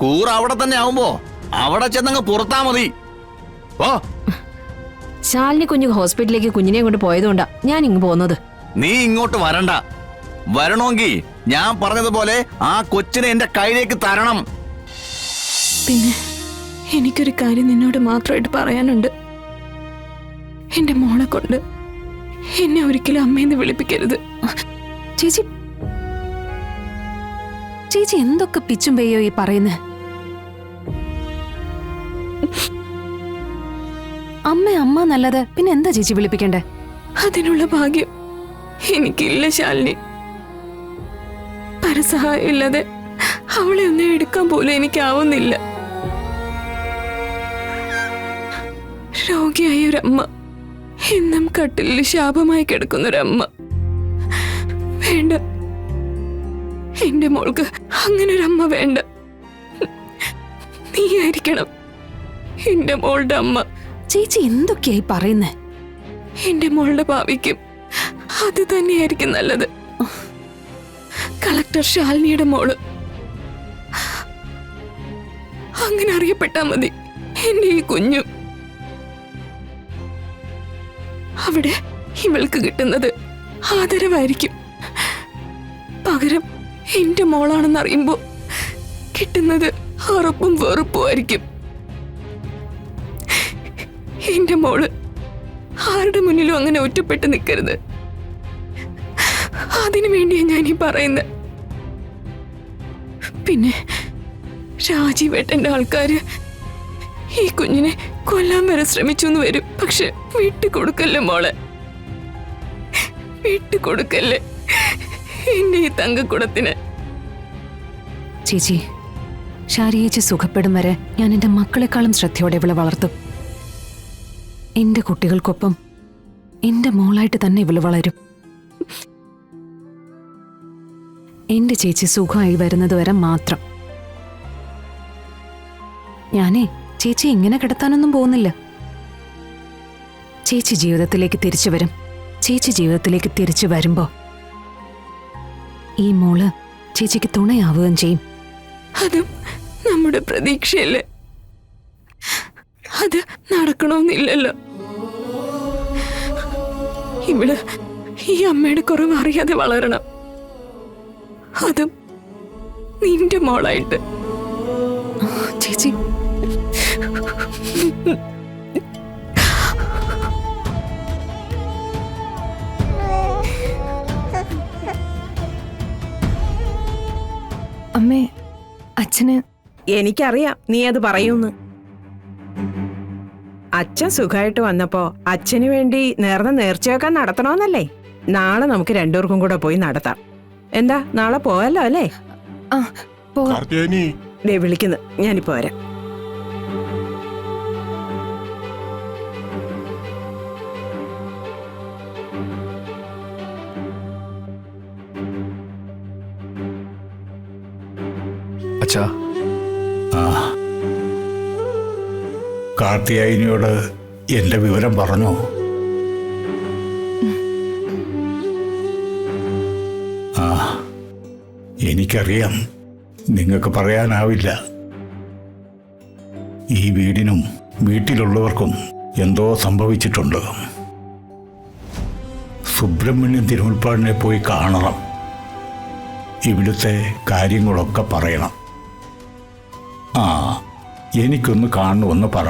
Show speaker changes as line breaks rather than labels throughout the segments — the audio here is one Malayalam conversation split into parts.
കൂറ അവിടെ തന്നെ ആവുമ്പോ അവിടെ ചെന്നങ്ങ് പുറത്താ മതി. ഓ,
ശാലിനി കുഞ്ഞു ഹോസ്പിറ്റലിലേക്ക് കുഞ്ഞിനെ കൊണ്ട് പോയതുകൊണ്ടാ ഞാൻ ഇങ്ങ് പോന്നത്.
നീ ഇങ്ങോട്ട് വരണ്ട. വരണമെങ്കിൽ ഞാൻ പറഞ്ഞതുപോലെ ആ കൊച്ചിനെ എന്റെ കയ്യിലേക്ക് തരണം.
പിന്നെ എനിക്കൊരു കാര്യം നിന്നോട് മാത്രമായിട്ട് പറയാനുണ്ട്. എന്റെ മോളെ കൊണ്ട് എന്നെ ഒരിക്കലും അമ്മയെന്ന് വിളിപ്പിക്കരുത്.
ചേച്ചി ചേച്ചി എന്തൊക്കെ പിച്ചും പെയ്യോ ഈ പറയുന്നേ? അമ്മ അമ്മ നല്ലത് പിന്നെ എന്താ ചേച്ചി വിളിപ്പിക്കണ്ടേ?
അതിനുള്ള ഭാഗ്യം എനിക്കില്ല ശാലിനി. പരസഹായം ഇല്ലാതെ അവളെ ഒന്നും എടുക്കാൻ പോലും എനിക്കാവുന്നില്ല. രോഗിയായ ഒരമ്മ, എന്നും കട്ടിലിൽ ശാപമായി കിടക്കുന്നൊരമ്മ. വേണ്ട, എന്റെ മോൾക്ക് അങ്ങനെ ഒരമ്മ വേണ്ട. നീ ആയിരിക്കണം എന്റെ മോളുടെ അമ്മ.
ചേച്ചി എന്തൊക്കെയായി പറയുന്നേ?
എന്റെ മോളുടെ ഭാവിക്കും അത് തന്നെയായിരിക്കും നല്ലത്. കളക്ടർ ശാലിനിയുടെ മോള് അങ്ങനെ അറിയപ്പെട്ടാ മതി എന്റെ ഈ കുഞ്ഞു. അവിടെ ഇവൾക്ക് കിട്ടുന്നത് ആദരവായിരിക്കും. പകരം എന്റെ മോളാണെന്നറിയുമ്പോ കിട്ടുന്നത് അറപ്പും വെറുപ്പും ആയിരിക്കും. എന്റെ മോള് ആരുടെ മുന്നിലും അങ്ങനെ ഒറ്റപ്പെട്ട് നിൽക്കരുത്. അതിനു വേണ്ടിയാ ഞാനീ പറയുന്നത്. പിന്നെ രാജീവേട്ടന്റെ ആൾക്കാര് ഈ കുഞ്ഞിനെ കൊല്ലാൻ വരെ ശ്രമിച്ചു എന്ന് വരും. പക്ഷെ വിട്ടുകൊടുക്കല്ലേ മോളെ, വിട്ടുകൊടുക്കല്ലേ എന്റെ ഈ തങ്കക്കുടത്തിന്.
ചേച്ചി, ശാരിയേച്ചി സുഖപ്പെടും വരെ ഞാൻ എന്റെ മക്കളെക്കാളും ശ്രദ്ധയോടെ ഇവളെ വളർത്തും. എന്റെ കുട്ടികൾക്കൊപ്പം എന്റെ മോളായിട്ട് തന്നെ ഇവള് വളരും. എന്റെ ചേച്ചി സുഖമായി വരുന്നത് വരെ മാത്രം. ഞാനേ ചേച്ചി ഇങ്ങനെ കിടത്താനൊന്നും പോകുന്നില്ല. ചേച്ചി ജീവിതത്തിലേക്ക് തിരിച്ചു വരും. ചേച്ചി ജീവിതത്തിലേക്ക് തിരിച്ചു വരുമ്പോ ഈ മോള് ചേച്ചിക്ക് തുണയാവുകയും ചെയ്യും.
അതും നമ്മുടെ പ്രതീക്ഷയല്ലേ? അത് നടക്കണമെന്നില്ലല്ലോ. ഇവള് ഈ അമ്മയുടെ കുറവ് അറിയാതെ വളരണം. അതും നിന്റെ മോളായിട്ട്.
ചേച്ചി,
അമ്മേ, അച്ഛന് എനിക്കറിയാം നീ അത് പറയൂന്ന്. അച്ഛൻ സുഖമായിട്ട് വന്നപ്പോ അച്ഛന് വേണ്ടി നേർന്ന നേർച്ചയൊക്കെ നടത്തണമെന്നല്ലേ? നാളെ നമുക്ക് രണ്ടുപേർക്കും കൂടെ പോയി നടത്താം. എന്താ, നാളെ പോവല്ലോ അല്ലേ? ദേ വിളിക്കുന്നു, ഞാനിപ്പോ വരാം.
അച്ഛാ,
കാർത്തിയായനിയോട് എന്റെ വിവരം പറഞ്ഞോ? ആ, എനിക്കറിയാം നിങ്ങൾക്ക് പറയാനാവില്ല. ഈ വീടിനും വീട്ടിലുള്ളവർക്കും എന്തോ സംഭവിച്ചിട്ടുണ്ട്. സുബ്രഹ്മണ്യൻ തിരുമുൽപ്പാടിനെ പോയി കാണണം. ഇവിടുത്തെ കാര്യങ്ങളൊക്കെ പറയണം. ആ, എനിക്കൊന്ന് കാണണമെന്ന് പറ.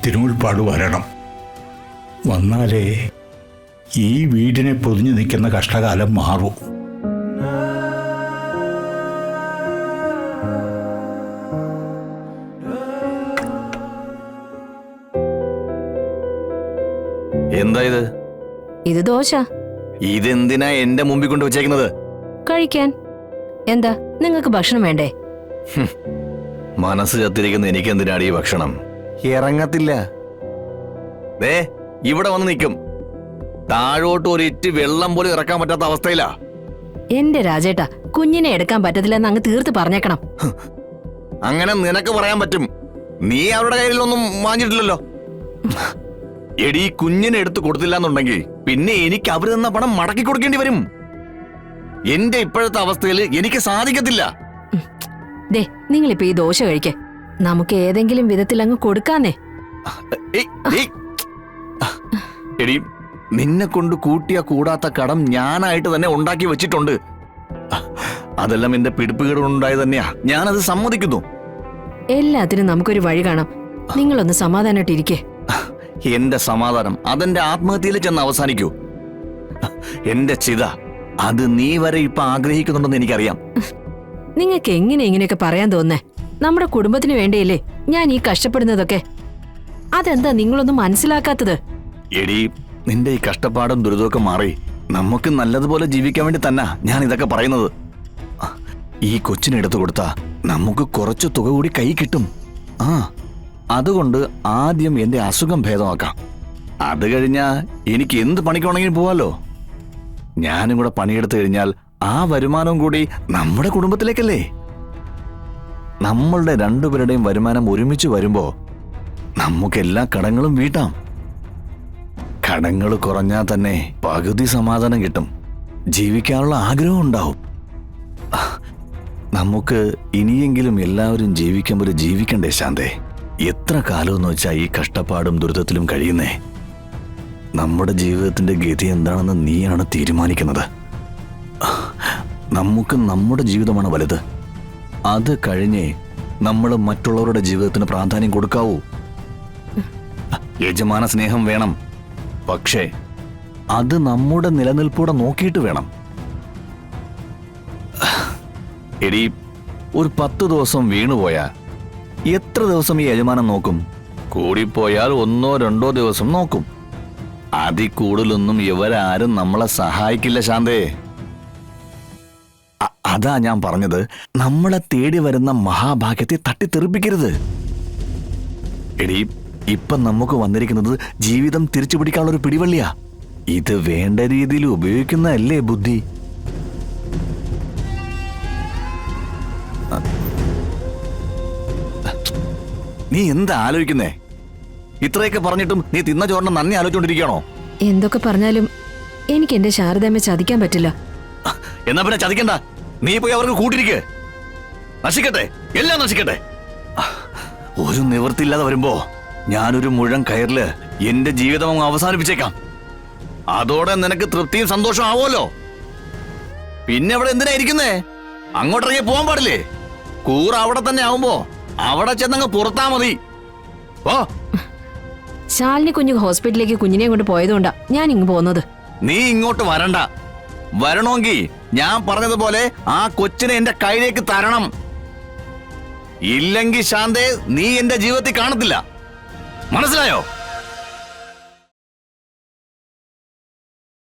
തിരുമുൽപ്പാട് വരണം. വന്നാലേ ഈ വീടിനെ പൊതിഞ്ഞു നിൽക്കുന്ന കഷ്ടകാലം മാറൂ.
എന്താ ഇത്?
ഇത് ദോശ.
ഇതെന്തിനാ എന്റെ മുമ്പിൽ കൊണ്ട് വെച്ചേക്കുന്നത്?
കഴിക്കാൻ. എന്താ, നിങ്ങൾക്ക് ഭക്ഷണം വേണ്ടേ?
മനസ്സ് ചത്തിരിക്കുന്ന എനിക്ക് എന്തിനാണ് ഈ ഭക്ഷണം? ഇറങ്ങത്തില്ല. ദേ, ഇവിടെ വന്ന് നിൽക്കും. താഴോട്ട് ഒരിറ്റ് വെള്ളം പോലും ഇറക്കാൻ പറ്റാത്ത അവസ്ഥയിലാ.
എന്റെ രാജേട്ടാ, കുഞ്ഞിനെ എടുക്കാൻ പറ്റത്തില്ലെന്ന് അങ്ങ് തീർത്ത് പറഞ്ഞേക്കണം.
അങ്ങനെ നിനക്ക് പറയാൻ പറ്റും. നീ അവരുടെ കയ്യിലൊന്നും വാങ്ങിയിട്ടില്ലല്ലോ. എടി, കുഞ്ഞിനെ എടുത്ത് കൊടുത്തില്ല എന്നുണ്ടെങ്കിൽ പിന്നെ എനിക്ക് അവർ തന്ന പണം മടക്കി കൊടുക്കേണ്ടി വരും. എന്റെ ഇപ്പോഴത്തെ അവസ്ഥയിൽ എനിക്ക് സാധിക്കത്തില്ല.
ദേ നിങ്ങളിപ്പോ ഈ ദോശ കഴിക്കേ, നമുക്ക് ഏതെങ്കിലും വിധത്തിൽ അങ്ങ് കൊടുക്കാന്നേ.
ഏയ്, ഏയ്. എടി, നിന്നെ കൊണ്ട് കൂട്ടിയ കൂടാത്ത കടം ഞാനായിട്ട് തന്നെ ഉണ്ടാക്കി വെച്ചിട്ടുണ്ട്. അതെല്ലാം എന്റെ പിടിപ്പുകേടുണ്ടായി തന്നെയാ, ഞാനത് സമ്മതിക്കുന്നു.
എല്ലാത്തിനും നമുക്കൊരു വഴി കാണാം. നിങ്ങളൊന്ന് സമാധാനമായിട്ടിരിക്കേ.
എന്റെ സമാധാനം അതെന്റെ ആത്മഹത്യയിൽ ചെന്ന് അവസാനിക്കൂ. എന്റെ ചിത അത് നീ വരെ ഇപ്പൊ ആഗ്രഹിക്കുന്നുണ്ടെന്ന് എനിക്കറിയാം.
നിങ്ങൾക്ക് എങ്ങനെ ഇങ്ങനെയൊക്കെ പറയാൻ തോന്നേ? നമ്മുടെ കുടുംബത്തിന് വേണ്ടിയല്ലേ ഞാൻ ഈ കഷ്ടപ്പെടുന്നതൊക്കെ. അതെന്താ നിങ്ങളൊന്നും മനസ്സിലാക്കാത്തത്?
എടി, നിന്റെ ഈ കഷ്ടപ്പാടും ദുരിതമൊക്കെ മാറി നമുക്ക് നല്ലതുപോലെ ജീവിക്കാൻ വേണ്ടി തന്നെ ഞാൻ ഇതൊക്കെ പറയുന്നത്. ഈ കൊച്ചിനെടുത്തു കൊടുത്താ നമുക്ക് കുറച്ച് തുക കൂടി കൈ കിട്ടും. അതുകൊണ്ട് ആദ്യം എന്റെ അസുഖം ഭേദമാക്കാം. അത് കഴിഞ്ഞാ എനിക്ക് എന്ത് പണിക്കുണെങ്കിലും പോവാലോ. ഞാനും കൂടെ പണിയെടുത്തു കഴിഞ്ഞാൽ ആ വരുമാനവും കൂടി നമ്മുടെ കുടുംബത്തിലേക്കല്ലേ. നമ്മളുടെ രണ്ടുപേരുടെയും വരുമാനം ഒരുമിച്ച് വരുമ്പോ നമുക്ക് എല്ലാ കടങ്ങളും വീട്ടാം. കടങ്ങൾ കുറഞ്ഞാൽ തന്നെ പകുതി സമാധാനം കിട്ടും, ജീവിക്കാനുള്ള ആഗ്രഹം ഉണ്ടാവും. നമുക്ക് ഇനിയെങ്കിലും എല്ലാവരും ജീവിക്കാൻ പോലെ ജീവിക്കണ്ടേ ശാന്തേ? എത്ര കാലമെന്ന് വെച്ചാൽ ഈ കഷ്ടപ്പാടും ദുരിതത്തിലും കഴിയുന്നേ? നമ്മുടെ ജീവിതത്തിന്റെ ഗതി എന്താണെന്ന് നീയാണ് തീരുമാനിക്കുന്നത്. നമുക്ക് നമ്മുടെ ജീവിതമാണ് വലുത്. അത് കഴിഞ്ഞേ നമ്മൾ മറ്റുള്ളവരുടെ ജീവിതത്തിന് പ്രാധാന്യം കൊടുക്കാവൂ. യജമാന സ്നേഹം വേണം, പക്ഷേ അത് നമ്മുടെ നിലനിൽപ്പോടെ നോക്കിയിട്ട് വേണം. എടി, ഒരു 10 ദിവസം വീണുപോയാ എത്ര ദിവസം ഈ യജമാനം നോക്കും? കൂടിപ്പോയാൽ 1-2 ദിവസം നോക്കും. അതിൽ കൂടുതലൊന്നും ഇവരാരും നമ്മളെ സഹായിക്കില്ല ശാന്തേ. അതാ ഞാൻ പറഞ്ഞത്, നമ്മളെ തേടി വരുന്ന മഹാഭാഗ്യത്തെ തട്ടിത്തെറിപ്പിക്കരുത്. എടി, ഇപ്പൊ നമുക്ക് വന്നിരിക്കുന്നത് ജീവിതം തിരിച്ചു പിടിക്കാനുള്ള ഒരു പിടിവള്ളിയാ. ഇത് വേണ്ട രീതിയിൽ ഉപയോഗിക്കുന്നതല്ലേ ബുദ്ധി? നീ എന്താ ആലോചിക്കുന്നേ? ഇത്രയൊക്കെ പറഞ്ഞിട്ടും നീ തിന്ന ചോറിന് നന്ദി ആലോചിച്ചോണ്ടിരിക്കണോ?
എന്തൊക്കെ പറഞ്ഞാലും എനിക്ക് എന്റെ ശാരദാമ്മയെ ചതിക്കാൻ പറ്റില്ല.
എന്നാ പിന്നെ ചതിക്കണ്ട, നീ പോയി അവർക്ക് കൂട്ടിരിക്ക്. നശിക്കട്ടെ, എല്ലാം നശിക്കട്ടെ. ഒരു നിവൃത്തിയില്ലാതെ വരുമ്പോ ഞാനൊരു മുഴം കയറില് എന്റെ ജീവിതം അവസാനിപ്പിച്ചേക്കാം. അതോടെ നിനക്ക് തൃപ്തിയും സന്തോഷം ആവുമല്ലോ. പിന്നെ അവിടെ എന്തിനാ ഇരിക്കുന്നേ? അങ്ങോട്ടിറങ്ങി പോവാൻ പാടില്ലേ? കൂറ അവിടെ തന്നെ ആവുമ്പോ അവിടെ ചെന്നങ്ങ് പുറത്താ മതി. ഓ,
ശാലിനി കുഞ്ഞ് ഹോസ്പിറ്റലിലേക്ക് കുഞ്ഞിനെ കൊണ്ട് പോയതുകൊണ്ടാ ഞാൻ ഇങ്ങ് പോന്നത്.
നീ ഇങ്ങോട്ട് വരണ്ട. വരണമെങ്കിൽ ഞാൻ പറഞ്ഞതുപോലെ ആ കൊച്ചിനെ എന്റെ കയ്യിലേക്ക് തരണം. ഇല്ലെങ്കിൽ ശാന്തേ, നീ എന്റെ ജീവിതത്തിൽ കാണത്തില്ല. മനസ്സിലായോ?